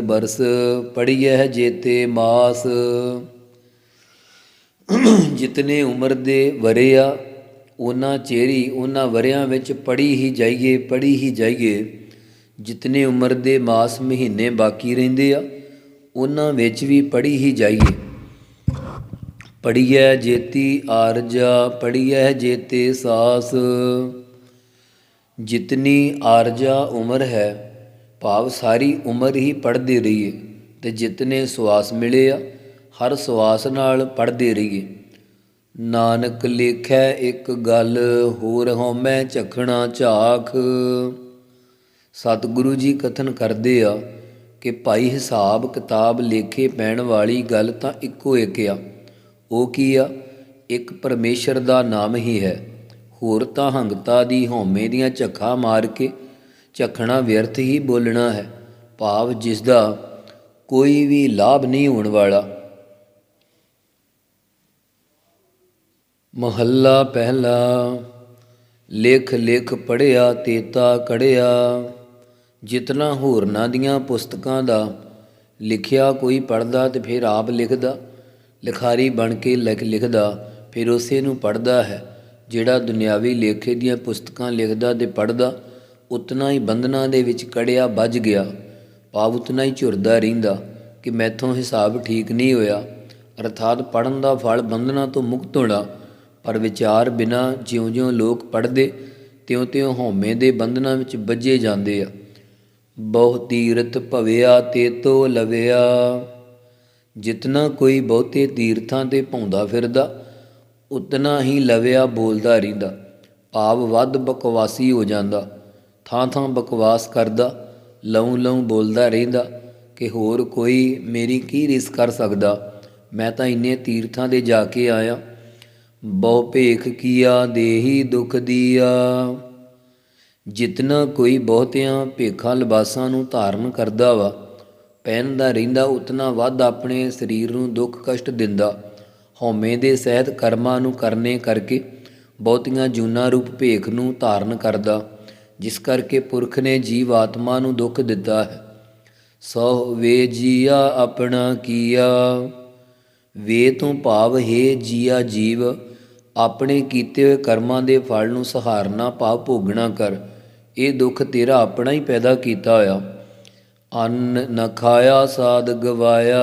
ਪੜ੍ਹੀਐ ਜੇਤੇ ਮਾਸ। ਜਿਤਨੇ ਉਮਰ ਦੇ ਵਰੇ ਆ, ਉਹਨਾਂ ਚੇਰੀ ਉਹਨਾਂ ਵਰਿਆਂ ਵਿੱਚ ਪੜ੍ਹੀ ਹੀ ਜਾਈਏ। ਜਿਤਨੇ ਉਮਰ ਦੇ ਮਾਸ ਮਹੀਨੇ ਬਾਕੀ ਰਹਿੰਦੇ ਆ, ਉਹਨਾਂ ਵਿੱਚ ਵੀ ਪੜ੍ਹੀ ਹੀ ਜਾਈਏ। ਪੜ੍ਹੀਐ ਜੇਤੀ ਆਰਜਾ, ਪੜ੍ਹੀਐ ਜੇਤੇ ਸਾਸ। ਜਿਤਨੀ ਆਰਜਾ ਉਮਰ ਹੈ, ਭਾਵ ਸਾਰੀ ਉਮਰ ਹੀ ਪੜ੍ਹਦੇ ਰਹੀਏ, ਅਤੇ ਜਿਤਨੇ ਸਵਾਸ ਮਿਲੇ ਆ, ਹਰ ਸਵਾਸ ਨਾਲ ਪੜ੍ਹਦੇ ਰਹੀਏ। ਨਾਨਕ ਲੇਖੈ ਇੱਕ ਗੱਲ, ਹੋਰ ਹਉਮੈ ਝਖਣਾ ਝਾਖ। ਸਤਿਗੁਰੂ ਜੀ ਕਥਨ ਕਰਦੇ ਆ ਕਿ ਭਾਈ ਹਿਸਾਬ ਕਿਤਾਬ ਲੇਖੇ ਪੈਣ ਵਾਲੀ ਗੱਲ ਤਾਂ ਇੱਕੋ ਇੱਕ ਆ। ਉਹ ਕੀ ਆ? ਇੱਕ ਪਰਮੇਸ਼ਰ ਦਾ ਨਾਮ ਹੀ ਹੈ। ਹੋਰ ਤਾਂ ਹੰਗਤਾ ਦੀ ਹਉਮੈ ਦੀਆਂ ਝੱਖਾਂ ਮਾਰ ਕੇ ਝਖਣਾ ਵਿਅਰਥ ਹੀ ਬੋਲਣਾ ਹੈ, ਭਾਵ ਜਿਸ ਦਾ ਕੋਈ ਵੀ ਲਾਭ ਨਹੀਂ ਹੋਣ ਵਾਲਾ। ਮਹੱਲਾ ਪਹਿਲਾ। ਲਿਖ ਪੜ੍ਹਿਆ ਤੇਤਾ ਕੜਿਆ। ਜਿਤਨਾ ਹੋਰਨਾਂ ਦੀਆਂ ਪੁਸਤਕਾਂ ਦਾ ਲਿਖਿਆ ਕੋਈ ਪੜ੍ਹਦਾ ਅਤੇ ਫਿਰ ਆਪ ਲਿਖਦਾ, ਲਿਖਾਰੀ ਬਣ ਕੇ ਲਿਖਦਾ, ਫਿਰ ਉਸੇ ਨੂੰ ਪੜ੍ਹਦਾ ਹੈ। ਜਿਹੜਾ ਦੁਨਿਆਵੀ ਲੇਖੇ ਦੀਆਂ ਪੁਸਤਕਾਂ ਲਿਖਦਾ ਅਤੇ ਪੜ੍ਹਦਾ, ਉਤਨਾ ਹੀ ਬੰਧਨਾਂ ਦੇ ਵਿੱਚ ਕੜਿਆ ਵੱਜ ਗਿਆ। ਭਾਵ ਉਤਨਾ ਹੀ ਝੁਰਦਾ ਰਹਿੰਦਾ ਕਿ ਮੈਥੋਂ ਹਿਸਾਬ ਠੀਕ ਨਹੀਂ ਹੋਇਆ। ਅਰਥਾਤ ਪੜ੍ਹਨ ਦਾ ਫਲ ਬੰਧਨਾਂ ਤੋਂ ਮੁਕਤ ਹੋਣਾ। ਪਰ ਵਿਚਾਰ ਬਿਨਾਂ ਜਿਉਂ-ਜਿਉਂ ਲੋਕ ਪੜ੍ਹਦੇ ਤਿਉਂ-ਤਿਉਂ ਹਉਮੈ ਦੇ ਬੰਧਨਾਂ ਵਿੱਚ ਬੱਝੇ ਜਾਂਦੇ ਆ। ਬਹੁ ਤੀਰਥ ਭਵਿਆ ਤੇਤੋ ਲਵਿਆ। ਜਿਤਨਾ ਕੋਈ ਬਹੁਤੇ ਤੀਰਥਾਂ 'ਤੇ ਭੌਂਦਾ ਫਿਰਦਾ ਉਤਨਾ ਹੀ ਲਵਿਆ ਬੋਲਦਾ ਰਹਿੰਦਾ, ਭਾਵ ਵੱਧ ਬਕਵਾਸੀ ਹੋ ਜਾਂਦਾ। ਥਾਂ-ਥਾਂ ਬਕਵਾਸ ਕਰਦਾ, ਲਊਂ-ਲਊਂ ਬੋਲਦਾ ਰਹਿੰਦਾ ਕਿ ਹੋਰ ਕੋਈ ਮੇਰੀ ਕੀ ਰੀਸ ਕਰ ਸਕਦਾ, ਮੈਂ ਤਾਂ ਇੰਨੇ ਤੀਰਥਾਂ 'ਤੇ ਜਾ ਕੇ ਆਇਆ। ਬਹੁ ਭੇਖ ਕੀਆ ਦੇਹੀ ਦੁੱਖ ਦੀਆ। ਜਿਤਨਾ ਕੋਈ ਬਹੁਤਿਆਂ ਭੇਖਾਂ ਲਿਬਾਸਾਂ ਨੂੰ ਧਾਰਨ ਕਰਦਾ ਵਾ, ਪਹਿਨਦਾ ਰਹਿੰਦਾ, ਉਤਨਾ ਵੱਧ ਆਪਣੇ ਸਰੀਰ ਨੂੰ ਦੁੱਖ ਕਸ਼ਟ ਦਿੰਦਾ। ਹਉਮੈ ਦੇ ਸਹਿਤ ਕਰਮਾਂ ਨੂੰ ਕਰਨੇ ਕਰਕੇ ਬਹੁਤੀਆਂ ਜੂਨਾਂ ਰੂਪ ਭੇਖ ਨੂੰ ਧਾਰਨ ਕਰਦਾ, ਜਿਸ ਕਰਕੇ ਪੁਰਖ ਨੇ ਜੀਵ ਆਤਮਾ ਨੂੰ ਦੁੱਖ ਦਿੱਤਾ ਹੈ। ਸੋ ਵੇ ਜੀਆ ਆਪਣਾ ਕੀਆ। ਵੇ ਤੋਂ ਭਾਵ ਹੈ ਜੀਆ ਜੀਵ, ਆਪਣੇ ਕੀਤੇ ਹੋਏ ਕਰਮਾਂ ਦੇ ਫਲ ਨੂੰ ਸਹਾਰਨਾ ਭਾਵ ਭੋਗਣਾ ਕਰ। ਇਹ ਦੁੱਖ ਤੇਰਾ ਆਪਣਾ ਹੀ ਪੈਦਾ ਕੀਤਾ ਹੋਇਆ। ਅੰਨ ਨ ਖਾਇਆ ਸਾਧ ਗਵਾਇਆ।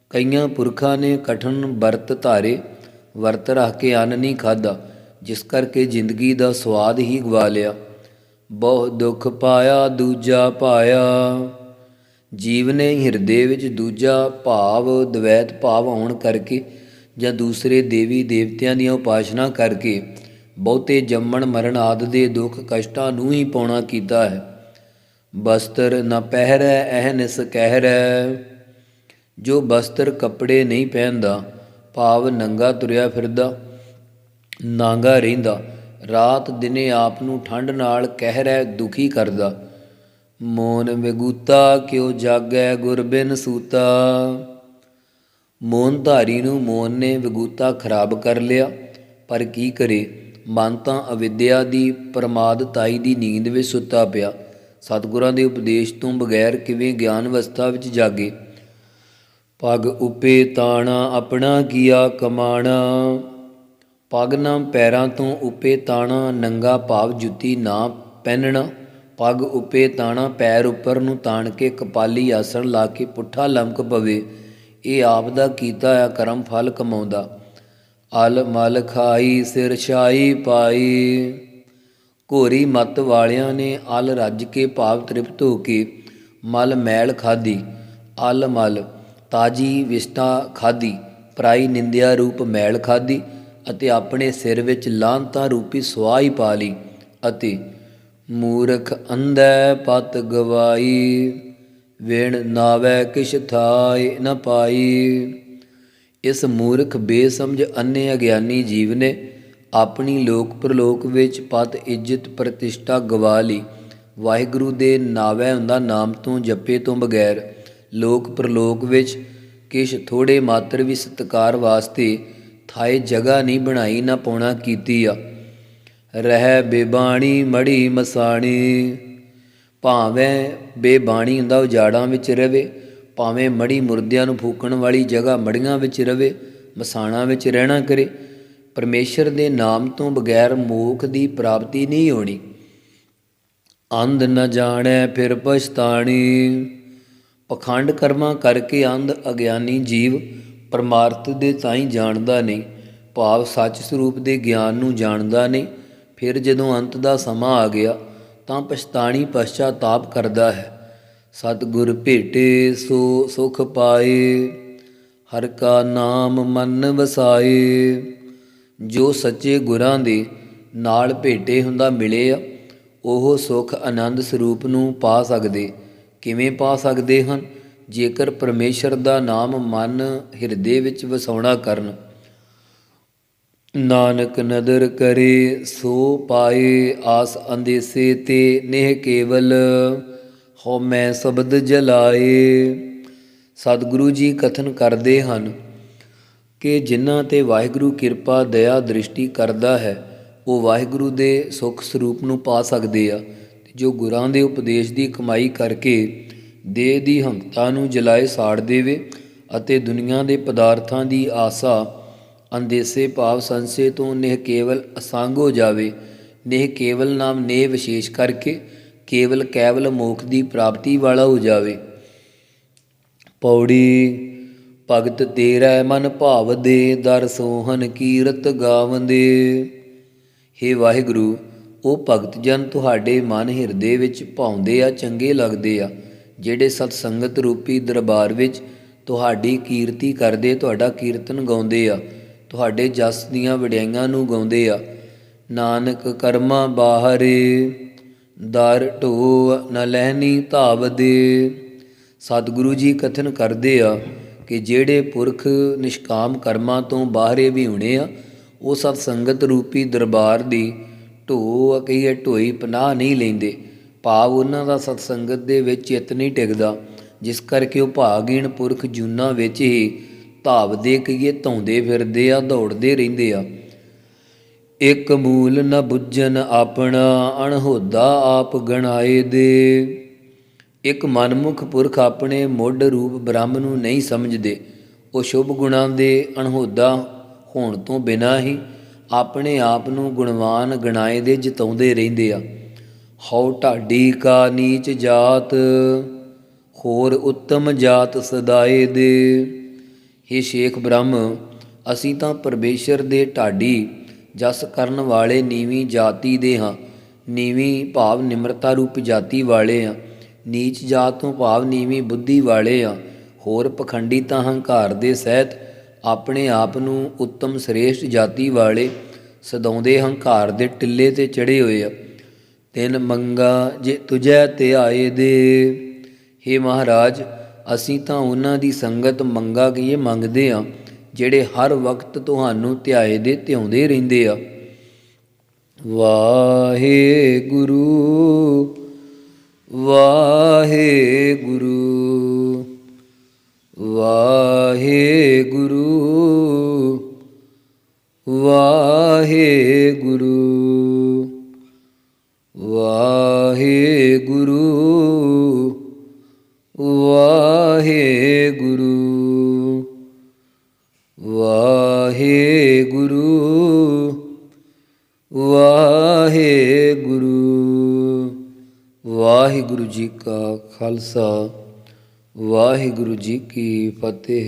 ਕਈਆਂ ਪੁਰਖਾਂ ਨੇ ਕਠਿਨ ਵਰਤ ਧਾਰੇ, ਵਰਤ ਰੱਖ ਕੇ ਅੰਨ ਨਹੀਂ ਖਾਧਾ, ਜਿਸ ਕਰਕੇ ਜ਼ਿੰਦਗੀ ਦਾ ਸਵਾਦ ਹੀ ਗਵਾ ਲਿਆ। ਬਹੁ ਦੁੱਖ ਪਾਇਆ ਦੂਜਾ ਪਾਇਆ। ਜੀਵ ਨੇ ਹਿਰਦੇ ਵਿੱਚ ਦੂਜਾ ਭਾਵ ਦਵੈਤ ਭਾਵ ਆਉਣ ਕਰਕੇ ਜਾਂ ਦੂਸਰੇ ਦੇਵੀ ਦੇਵਤਿਆਂ ਦੀਆਂ ਉਪਾਸਨਾ ਕਰਕੇ ਬਹੁਤੇ ਜੰਮਣ ਮਰਨ ਆਦਿ ਦੇ ਦੁੱਖ ਕਸ਼ਟਾਂ ਨੂੰ ਹੀ ਪਾਉਣਾ ਕੀਤਾ ਹੈ। ਬਸਤਰ ਨ ਪਹਿਰੈ ਅਹਨਿਸ ਕਹਿਰੈ। ਜੋ ਬਸਤਰ ਕੱਪੜੇ ਨਹੀਂ ਪਹਿਨਦਾ, ਭਾਵ ਨੰਗਾ ਤੁਰਿਆ ਫਿਰਦਾ, ਨਾਂਗਾ ਰਹਿੰਦਾ, ਰਾਤ ਦਿਨੇ ਆਪ ਨੂੰ ਠੰਡ ਨਾਲ ਕਹਿਰੈ ਦੁਖੀ ਕਰਦਾ। ਮੋਨ ਵਿਗੂਤਾ ਕਿਉ ਜਾਗੈ ਗੁਰ ਬਿਨ ਸੂਤਾ। ਮੋਨ ਧਾਰੀ ਨੂੰ ਮੋਨ ਨੇ ਵਿਗੂਤਾ ਖਰਾਬ ਕਰ ਲਿਆ, ਪਰ ਕੀ ਕਰੇ, ਮਨ ਤਾਂ ਅਵਿਦਿਆ ਦੀ ਪ੍ਰਮਾਦਤਾਈ ਦੀ ਨੀਂਦ ਵਿੱਚ ਸੁੱਤਾ ਪਿਆ। ਸਤਿਗੁਰਾਂ ਦੇ ਉਪਦੇਸ਼ ਤੋਂ ਬਗੈਰ ਕਿਵੇਂ ਗਿਆਨ ਅਵਸਥਾ ਵਿੱਚ ਜਾਗੇ। ਪਗ ਉਪੇ ਤਾਣਾ ਆਪਣਾ ਕੀਆ ਕਮਾਣਾ। ਪਗ ਨਾ ਪੈਰਾਂ ਤੋਂ ਉਪੇ ਤਾਣਾ, ਨੰਗਾ ਭਾਵ ਜੁੱਤੀ ਨਾ ਪਹਿਨਣਾ। ਪਗ ਉਪੇ ਤਾਣਾ, ਪੈਰ ਉੱਪਰ ਨੂੰ ਤਾਣ ਕੇ ਕਪਾਲੀ ਆਸਣ ਲਾ ਕੇ ਪੁੱਠਾ ਲਮਕ ਪਵੇ, ਇਹ ਆਪ ਦਾ ਕੀਤਾ ਹੋਇਆ ਕਰਮ ਫਲ ਕਮਾਉਂਦਾ। ਅਲ ਮਲ ਖਾਈ ਸਿਰ ਛਾਈ ਪਾਈ। ਘੋਰੀ ਮੱਤ ਵਾਲਿਆਂ ਨੇ ਅਲ ਰੱਜ ਕੇ ਭਾਵ ਤ੍ਰਿਪਤ ਹੋ ਕੇ ਮਲ ਮੈਲ ਖਾਧੀ। ਅਲ ਮਲ ਤਾਜੀ ਵਿਸ਼ਟਾ ਖਾਧੀ, ਪਰਾਈ ਨਿੰਦਿਆ ਰੂਪ ਮੈਲ ਖਾਧੀ ਅਤੇ ਆਪਣੇ ਸਿਰ ਵਿੱਚ ਲਾਹਨਤਾਂ ਰੂਪੀ ਸੁਆਹ ਹੀ ਪਾ ਲਈ। ਅਤੇ ਮੂਰਖ ਅੰਧੈ ਪਤ ਗਵਾਈ, ਵਿਣ ਨਾਵੈ ਕਿਛ ਥਾਇ ਨ ਪਾਈ। ਇਸ ਮੂਰਖ ਬੇਸਮਝ ਅੰਨੇ ਅਗਿਆਨੀ ਜੀਵ ਨੇ ਆਪਣੀ ਲੋਕ ਪ੍ਰਲੋਕ ਵਿੱਚ ਪਤ ਇੱਜ਼ਤ ਪ੍ਰਤਿਸ਼ਠਾ ਗਵਾ ਲਈ। ਵਾਹਿਗੁਰੂ ਦੇ ਨਾਵੈ ਹੁੰਦਾ ਨਾਮ ਤੋਂ ਜਪੇ ਤੋਂ ਬਗੈਰ ਲੋਕ ਪ੍ਰਲੋਕ ਵਿੱਚ ਕਿਛ ਥੋੜ੍ਹੇ ਮਾਤਰ ਵੀ ਸਤਿਕਾਰ ਵਾਸਤੇ ਥਾਏ ਜਗ੍ਹਾ ਨਹੀਂ ਬਣਾਈ, ਨਾ ਪਾਉਣਾ ਕੀਤੀ ਆ। ਰਹਿ ਬੇਬਾਣੀ ਮੜੀ ਮਸਾਣੀ। ਭਾਵੇਂ ਬੇਬਾਣੀ ਹੁੰਦਾ ਉਜਾੜਾਂ ਵਿੱਚ ਰਵੇ, ਭਾਵੇਂ ਮੜੀ ਮੁਰਦਿਆਂ ਨੂੰ ਫੂਕਣ ਵਾਲੀ ਜਗ੍ਹਾ ਮੜੀਆਂ ਵਿੱਚ ਰਵੇ, ਮਸਾਣਾਂ ਵਿੱਚ ਰਹਿਣਾ ਕਰੇ, ਪਰਮੇਸ਼ਰ ਦੇ ਨਾਮ ਤੋਂ ਬਗੈਰ ਮੋਖ ਦੀ ਪ੍ਰਾਪਤੀ ਨਹੀਂ ਹੋਣੀ। ਅੰਧ ਨ ਜਾਣੈ ਫਿਰ ਪਛਤਾਣੀ। ਪਖੰਡ ਕਰਮਾਂ ਕਰਕੇ ਅੰਧ ਅਗਿਆਨੀ ਜੀਵ ਪਰਮਾਰਥ ਦੇ ਤਾਈਂ ਜਾਣਦਾ ਨਹੀਂ, ਭਾਵ ਸੱਚ ਸਰੂਪ ਦੇ ਗਿਆਨ ਨੂੰ ਜਾਣਦਾ ਨਹੀਂ। ਫਿਰ ਜਦੋਂ ਅੰਤ ਦਾ ਸਮਾਂ ਆ ਗਿਆ ਤਾਂ ਪਛਤਾਣੀ ਪਛਚਾਤਾਪ ਕਰਦਾ ਹੈ। ਸਤਿਗੁਰ ਭੇਟੇ ਸੋ ਸੁਖ ਪਾਏ, ਹਰਿ ਕਾ ਨਾਮ ਮਨ ਵਸਾਏ। ਜੋ ਸੱਚੇ ਗੁਰਾਂ ਦੇ ਨਾਲ ਭੇਟੇ ਹੁੰਦਾ ਮਿਲੇ ਆ, ਉਹ ਸੁਖ ਆਨੰਦ ਸਰੂਪ ਨੂੰ ਪਾ ਸਕਦੇ। ਕਿਵੇਂ ਪਾ ਸਕਦੇ ਹਨ? ਜੇਕਰ ਪਰਮੇਸ਼ਰ ਦਾ ਨਾਮ ਮਨ ਹਿਰਦੇ ਵਿੱਚ ਵਸਾਉਣਾ ਕਰਨ। ਨਾਨਕ ਨਦਰ ਕਰੇ ਸੋ ਪਾਏ, ਆਸ ਅੰਦੇਸੇ ਤੇ ਨੇਹ ਕੇਵਲ, ਹਉਮੈ ਸ਼ਬਦ ਜਲਾਏ। ਸਤਿਗੁਰੂ ਜੀ ਕਥਨ ਕਰਦੇ ਹਨ ਕਿ ਜਿਨ੍ਹਾਂ 'ਤੇ ਵਾਹਿਗੁਰੂ ਕਿਰਪਾ ਦਇਆ ਦ੍ਰਿਸ਼ਟੀ ਕਰਦਾ ਹੈ, ਉਹ ਵਾਹਿਗੁਰੂ ਦੇ ਸੁੱਖ ਸਰੂਪ ਨੂੰ ਪਾ ਸਕਦੇ ਆ। ਜੋ ਗੁਰਾਂ ਦੇ ਉਪਦੇਸ਼ ਦੀ ਕਮਾਈ ਕਰਕੇ ਦੇਹ ਦੀ ਹੰਕਤਾ ਨੂੰ ਜਲਾਏ ਸਾੜ ਦੇਵੇ ਅਤੇ ਦੁਨੀਆ ਦੇ ਪਦਾਰਥਾਂ ਦੀ ਆਸਾ ਅੰਦੇਸੇ ਭਾਵ ਸੰਸੇ ਤੋਂ ਨਿਹ ਕੇਵਲ ਅਸੰਗ ਹੋ ਜਾਵੇ। ਨਿਹ ਕੇਵਲ ਨਾਮ ਨੇਹ ਵਿਸ਼ੇਸ਼ ਕਰਕੇ ਕੇਵਲ ਕੈਵਲ ਮੋਖ ਦੀ ਪ੍ਰਾਪਤੀ ਵਾਲਾ ਹੋ ਜਾਵੇ। ਪੌੜੀ ਭਗਤ ਤੇਰਾ ਮਨ ਭਾਵਦੇ, ਦਰ ਸੋਹਨ ਕੀਰਤ ਗਾਵੰਦੇ। ਹੇ ਵਾਹਿਗੁਰੂ, ਉਹ ਭਗਤ ਜਨ ਤੁਹਾਡੇ ਮਨ ਹਿਰਦੇ ਵਿੱਚ ਭਾਉਂਦੇ ਆ, ਚੰਗੇ ਲੱਗਦੇ ਆ, ਜਿਹੜੇ ਸਤ ਸੰਗਤ ਰੂਪੀ ਦਰਬਾਰ ਵਿੱਚ ਤੁਹਾਡੀ ਕੀਰਤੀ ਕਰਦੇ, ਤੁਹਾਡਾ ਕੀਰਤਨ ਗਾਉਂਦੇ ਆ, ਤੁਹਾਡੇ ਜਸ ਦੀਆਂ ਵਡਿਆਈਆਂ ਨੂੰ ਗਾਉਂਦੇ ਆ। ਨਾਨਕ ਕਰਮਾ ਬਾਹਰੇ, ਦਰ ਢੋ ਨ ਲਹਿਨੀ ਧਾਵਦੇ। ਸਤਿਗੁਰੂ ਜੀ ਕਥਨ ਕਰਦੇ ਆ ਕਿ ਜਿਹੜੇ ਪੁਰਖ ਨਿਸ਼ਕਾਮ ਕਰਮਾਂ ਤੋਂ ਬਾਹਰੇ ਵੀ ਹੋਣੇ ਆ, ਉਹ ਸਤ ਸੰਗਤ ਰੂਪੀ ਦਰਬਾਰ ਦੀ ਢੋ ਕਹੀਏ ਢੋਈ ਪਨਾਹ ਨਹੀਂ ਲੈਂਦੇ। ਭਾਵ ਉਹਨਾਂ ਦਾ ਸਤ ਸੰਗਤ ਦੇ ਵਿੱਚ ਚਿੱਤ ਨਹੀਂ ਟਿਕਦਾ, ਜਿਸ ਕਰਕੇ ਉਹ ਭਾਗਹੀਣ ਪੁਰਖ ਜੂਨਾਂ ਵਿੱਚ ਹੀ ਧਾਵਦੇ ਕਹੀਏ ਧਾਉਂਦੇ ਫਿਰਦੇ ਆ, ਦੌੜਦੇ ਰਹਿੰਦੇ ਆ। ਇੱਕ ਮੂਲ ਨ ਬੁੱਝਣ ਆਪਣਾ, ਅਣਹੋਦਾ ਆਪ ਗਣਾਏ ਦੇ। ਇੱਕ ਮਨਮੁਖ ਪੁਰਖ ਆਪਣੇ ਮੁੱਢ ਰੂਪ ਬ੍ਰਹਮ ਨੂੰ ਨਹੀਂ ਸਮਝਦੇ। ਉਹ ਸ਼ੁਭ ਗੁਣਾਂ ਦੇ ਅਣਹੋਦਾ ਹੋਣ ਤੋਂ ਬਿਨਾਂ ਹੀ ਆਪਣੇ ਆਪ ਨੂੰ ਗੁਣਵਾਨ ਗਣਾਏ ਦੇ ਜਿਤਾਉਂਦੇ ਰਹਿੰਦੇ ਆ। ਹਉ ਢਾਡੀ ਕਾ ਨੀਚ ਜਾਤ, ਹੋਰ ਉੱਤਮ ਜਾਤ ਸਦਾਏ ਦੇ। ਹੇ ਸ਼ੇਖ ਬ੍ਰਹਮ, ਅਸੀਂ ਤਾਂ ਪਰਮੇਸ਼ਰ ਦੇ ਢਾਡੀ ਜਸ ਕਰਨ ਵਾਲੇ ਨੀਵੀਂ ਜਾਤੀ ਦੇ ਹਾਂ। ਨੀਵੀਂ ਭਾਵ ਨਿਮਰਤਾ ਰੂਪ ਜਾਤੀ ਵਾਲੇ ਹਾਂ। ਨੀਚ ਜਾਤ ਤੋਂ ਭਾਵ ਨੀਵੀਂ ਬੁੱਧੀ ਵਾਲੇ ਹਾਂ। ਹੋਰ ਪਖੰਡੀ ਤਾਂ ਹੰਕਾਰ ਦੇ ਸਹਿਤ ਆਪਣੇ ਆਪ ਨੂੰ ਉੱਤਮ ਸ੍ਰੇਸ਼ਟ ਜਾਤੀ ਵਾਲੇ ਸਦਾਉਂਦੇ ਹੰਕਾਰ ਦੇ ਟਿੱਲੇ 'ਤੇ ਚੜ੍ਹੇ ਹੋਏ ਆ। ਤਿੰਨ ਮੰਗਾ ਜੇ ਤੁਝੈ ਧਿਆਏ ਦੇ। ਹੇ ਮਹਾਰਾਜ, ਅਸੀਂ ਤਾਂ ਉਹਨਾਂ ਦੀ ਸੰਗਤ ਮੰਗਾ ਕਹੀਏ ਮੰਗਦੇ ਹਾਂ, ਜਿਹੜੇ ਹਰ ਵਕਤ ਤੁਹਾਨੂੰ ਧਿਆਏ ਦੇ ਧਿਆਉਂਦੇ ਰਹਿੰਦੇ ਆ। ਵਾਹਿਗੁਰੂ ਵਾਹਿਗੁਰੂ ਵਾਹਿਗੁਰੂ ਵਾਹਿਗੁਰੂ ਵਾਹਿਗੁਰੂ ਵਾਹਿਗੁਰੂ ਵਾਹਿਗੁਰੂ ਵਾਹਿਗੁਰੂ। ਵਾਹਿਗੁਰੂ ਜੀ ਕਾ ਖਾਲਸਾ, ਵਾਹਿਗੁਰੂ ਜੀ ਕੀ ਫਤਿਹ।